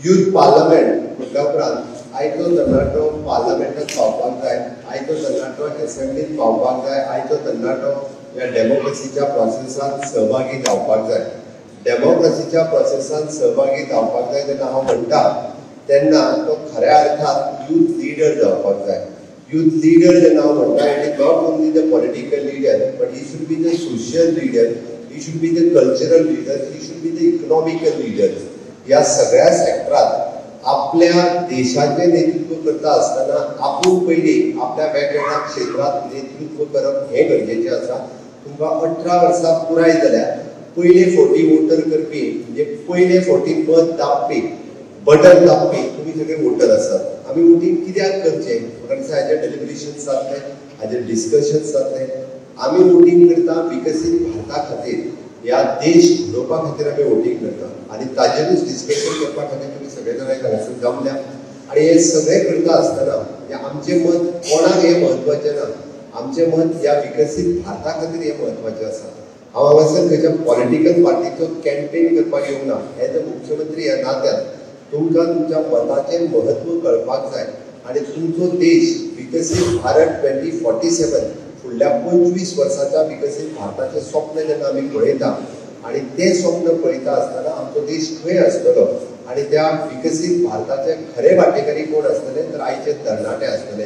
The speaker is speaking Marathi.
यूथ पार्लमेंट म्हटल्या उपरांत आयचो तरणाटो पार्लमेंटात पावपाक जाय, आयचो तरणाटो असेंब्लीत पावपाक जाय, आयचो तरणाटो ह्या डेमोक्रेसीच्या प्रोसेसांत सहभागी जावपाक जाय. डेमोक्रेसीच्या प्रोसेसांत सहभागी जावपाक जाय तेन्ना हांव म्हणटा तेन्ना तो खऱ्या अर्थात यूथ लिडर जावपाक जाय. यूथ लीडर जेन्ना हांव म्हणटा it is not only the political leader but he should be the social leader, he should be the cultural leader, he should be the economical leader. ह्या सगळ्या सेक्टरात आपल्या देशाचे नेतृत्व करता असताना आपूण पयलीं आपल्या वेगवेगळ्या क्षेत्रात नेतृत्व करप हें गरजेचें आसा. तुमकां 18 वर्सां पुराय जाल्यार पयले फावटी वोटर करपी म्हणजे पयले फावटी मत दाबपी बटन दाबपी तुमी सगळे वोटर आसात. आमी वोटींग कित्याक करचें? म्हाका दिसता हाजेर डेलिब्रेशन्स जातले, हाजेर डिस्कशन्स जातले. आमी वोटींग करता विकसीत भारता खातीर, ह्या देश घडोवपा खातीर आमी वोटींग करता आनी ताजेरूच डिस्कशन करपा खातीर तुमी सगळे जाण हांगासर जमल्या. आनी हे सगळें करता आसतना आमचें मत कोणाक हें म्हत्वाचें ना, आमचें मत ह्या विकसीत भारता खातीर हें म्हत्वाचें आसा. हांव हांगासर खंयच्या पॉलिटिकल पार्टीचो कॅम्पेन करपाक येवंक ना. एज अ मुख्यमंत्री ह्या नात्यान तुमकां तुमच्या मताचें म्हत्व कळपाक जाय आनी तुमचो देश विकसीत भारत 2047 फुडल्या 25 वर्साच्या विकसीत भारताचें स्वप्न जेन्ना आमी पळयता आनी तें स्वप्न पळयता आसतना आमचो देश खंय आसतलो आनी त्या विकसीत भारताचे खरे वांटेकारी कोण आसतले तर आयचे तरणाटे आसतले.